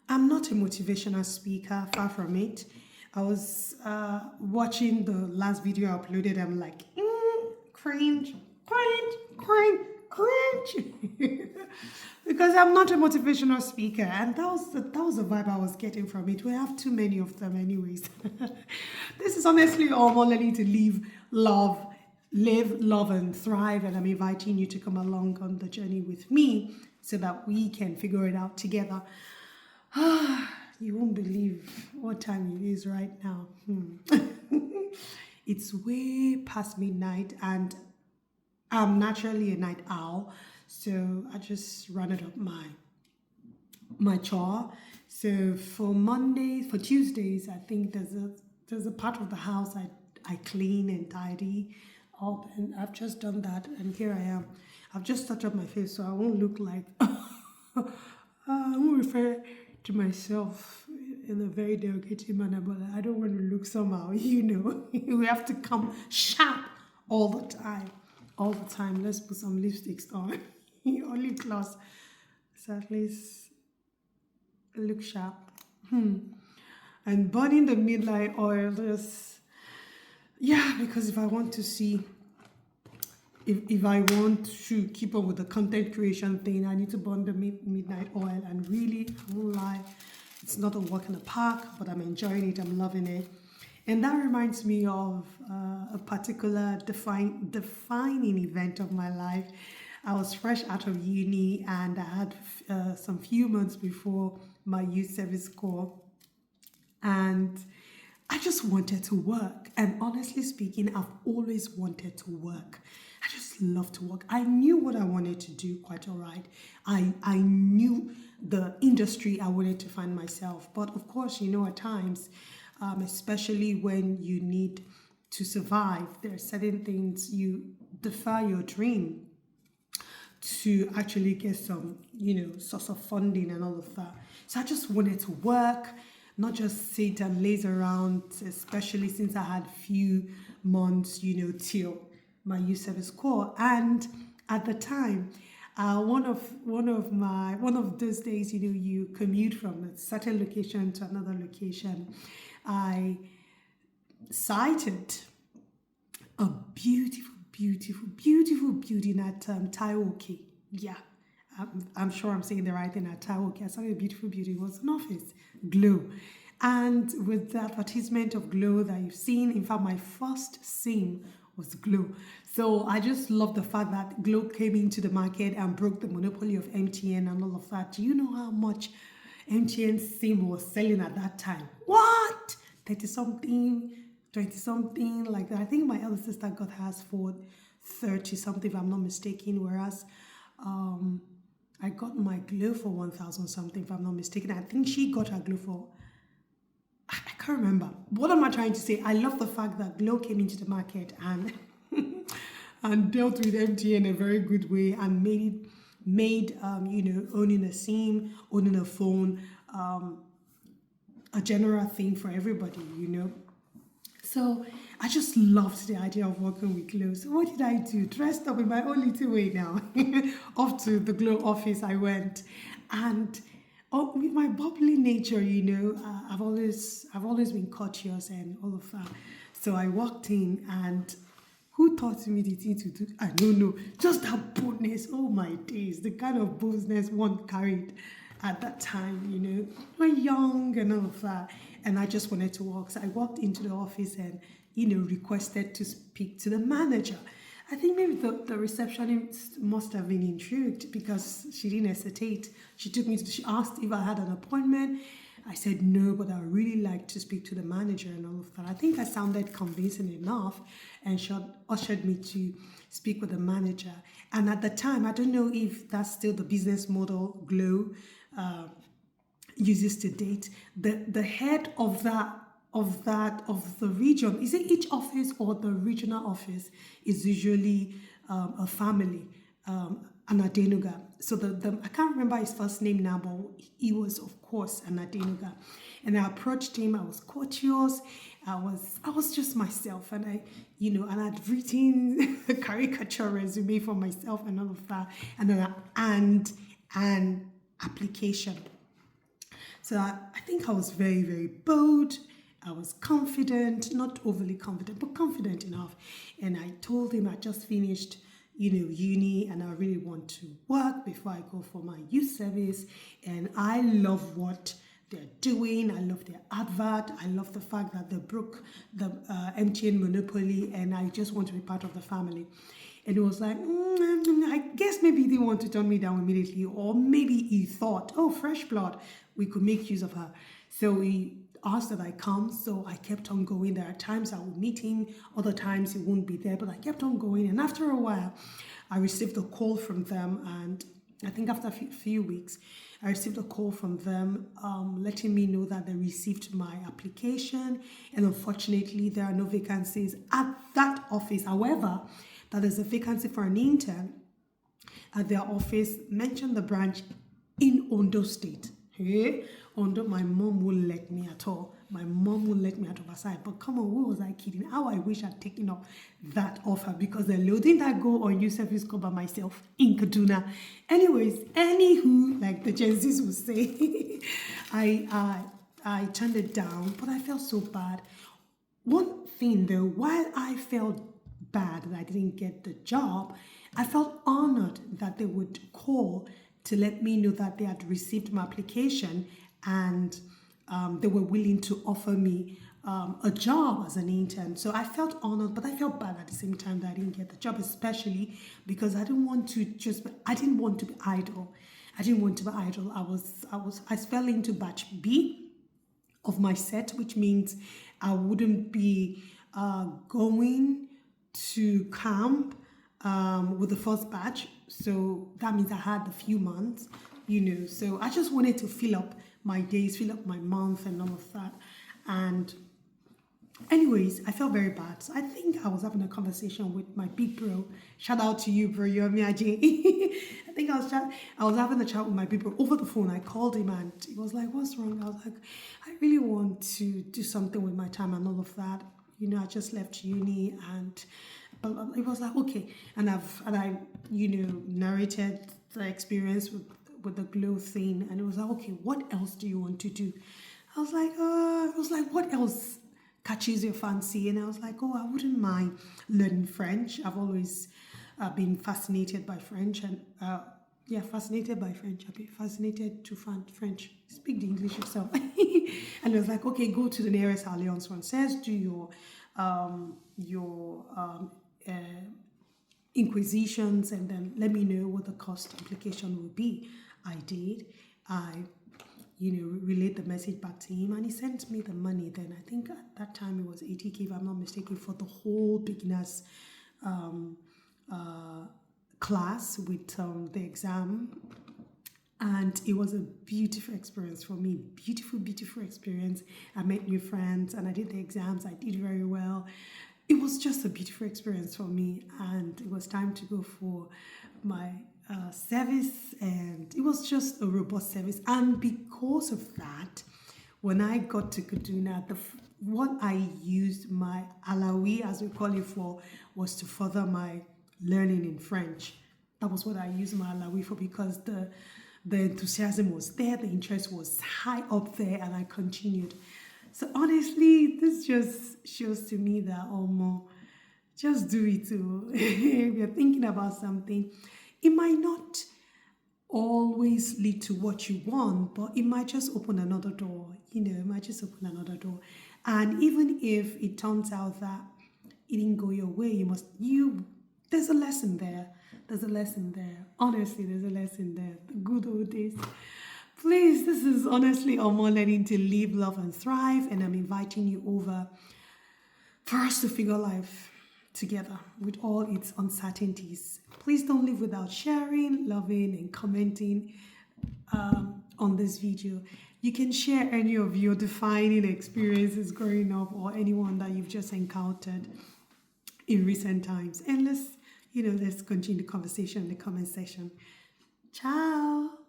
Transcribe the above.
I'm not a motivational speaker, far from it. I was watching the last video I uploaded. I'm like, cringe, cringe, cringe, cringe. Because I'm not a motivational speaker. And that was the vibe I was getting from it. We have too many of them anyways. This is honestly all more likely to live, love, and thrive. And I'm inviting you to come along on the journey with me so that we can figure it out together. You won't believe what time it is right now. It's way past midnight, and I'm naturally a night owl, so I just rounded up my chore. So for Tuesdays, I think there's a part of the house I clean and tidy up, and I've just done that, and here I am. I've just touched up my face, so I won't look like I won't refer to myself in a very derogatory manner, but I don't want to look somehow, We have to come sharp all the time. All the time. Let's put some lipsticks on. Or lip gloss. So at least look sharp. And burning the midnight oil, because if I want to see if I want to keep up with the content creation thing, I need to burn the midnight oil. And really, I won't lie, it's not a walk in the park, but I'm enjoying it. I'm loving it. And that reminds me of a particular defining event of my life. I was fresh out of uni, and I had some few months before my youth service corps. And I just wanted to work. And honestly speaking, I've always wanted to work. I just love to work. I knew what I wanted to do quite all right. I knew the industry I wanted to find myself. But of course, at times, especially when you need to survive, there are certain things you defer your dream to actually get some, source of funding and all of that. So I just wanted to work, not just sit and laze around, especially since I had few months, till my youth service corps. And at the time, one of those days, you commute from a certain location to another location. I sighted a beautiful, beautiful, beautiful building at Taiwoke. Yeah, I'm sure I'm saying the right thing at Taiwoke. I saw a beautiful building. It was an office, Glow. And with the advertisement of Glow that you've seen, in fact, my first sim was Glow. So I just love the fact that Glow came into the market and broke the monopoly of MTN and all of that. Do you know how much MTN sim was selling at that time? What? 30 something, 20 something, like that. I think my elder sister got hers for 30 something, if I'm not mistaken, whereas I got my Glow for 1,000 something, if I'm not mistaken. I think she got her Glow for, I can't remember. What am I trying to say? I love the fact that Glow came into the market and and dealt with MTN in a very good way and made owning a SIM, owning a phone, a general thing for everybody, So I just loved the idea of working with Glow. So what did I do? Dressed up in my own little way now. Off to the Glow office I went. And with my bubbly nature, I've always been courteous and all of that. So I walked in, and who taught me the thing to do? I don't know. Just that boldness. Oh my days. The kind of boldness one carried at that time, we're young and all of that. And I just wanted to work. So I walked into the office and, requested to speak to the manager. I think maybe the receptionist must have been intrigued because she didn't hesitate. She asked if I had an appointment. I said no, but I would really like to speak to the manager and all of that. I think I sounded convincing enough, and she ushered me to speak with the manager. And at the time, I don't know if that's still the business model Glow uses to date. The head of the region, is it each office or the regional office, is usually a family, an Adenuga. So I can't remember his first name now, but he was, of course, an Adenuga. And I approached him. I was courteous. I was just myself, and and I'd written a caricature resume for myself and all of that, and an application. So I think I was very, very bold. I was confident, not overly confident, but confident enough. And I told him I just finished, uni, and I really want to work before I go for my youth service. And I love what they're doing. I love their advert. I love the fact that they broke the MTN monopoly, and I just want to be part of the family. And he was like, I guess maybe he didn't want to turn me down immediately, or maybe he thought, oh, fresh blood, we could make use of her. So he asked that I come, so I kept on going. There are times I would meet him, other times he won't be there, but I kept on going. And after a while, I received a call from them, and I think after a few weeks, I received a call from them letting me know that they received my application, and unfortunately, there are no vacancies at that office. However, that there's a vacancy for an intern at their office, mentioned the branch in Ondo State. Hey, Ondo, my mom won't let me at all. My mom won't let me out of her side. But come on, who was I kidding? How I wish I'd taken up that offer, because the loading that go on youth service call by myself in Kaduna. Anyways, anywho, like the Gen Zs would say, I turned it down, but I felt so bad. One thing though, while I felt bad that I didn't get the job, I felt honored that they would call to let me know that they had received my application, and they were willing to offer me a job as an intern. So I felt honored, but I felt bad at the same time that I didn't get the job, especially because I didn't want to be idle. I fell into batch B of my set, which means I wouldn't be going to camp with the first batch. So that means I had a few months, so I just wanted to fill up my days, fill up my month and all of that. And anyways, I felt very bad. So I think I was having a conversation with my big bro. Shout out to you, bro. You're Miaje. I think I was having a chat with my big bro over the phone. I called him and he was like, what's wrong? I was like, I really want to do something with my time and all of that. I just left uni, and but it was like, okay. And I narrated the experience with the glow thing, and it was like, okay, what else do you want to do? I was like, what else catches your fancy? And I was like, I wouldn't mind learning French. I've always been fascinated by French, and fascinated by French. I've been fascinated to French. Speak the English yourself. And it was like, okay, go to the nearest Alliance Française, do your inquisitions, and then let me know what the cost implication will be. I did. I relayed the message back to him, and he sent me the money. Then I think at that time it was 80K, if I'm not mistaken, for the whole beginners class with the exam. And it was a beautiful experience for me. Beautiful experience. I met new friends, and I did the exams. I did very well. It was just a beautiful experience for me, and it was time to go for my service, and it was just a robust service. And because of that, when I got to Kaduna, what I used my Alawi, as we call it, for was to further my learning in French. That was what I used my Alawi for, because the enthusiasm was there, the interest was high up there, and I continued. So honestly, this just shows to me that just do it too. If you're thinking about something, it might not always lead to what you want, but it might just open another door. It might just open another door. And even if it turns out that it didn't go your way, there's a lesson there. Honestly, there's a lesson there. The good old days. Please, this is honestly Omo learning to live, love, and thrive. And I'm inviting you over for us to figure life together with all its uncertainties. Please don't leave without sharing, loving, and commenting on this video. You can share any of your defining experiences growing up, or anyone that you've just encountered in recent times. And let's continue the conversation in the comment section. Ciao.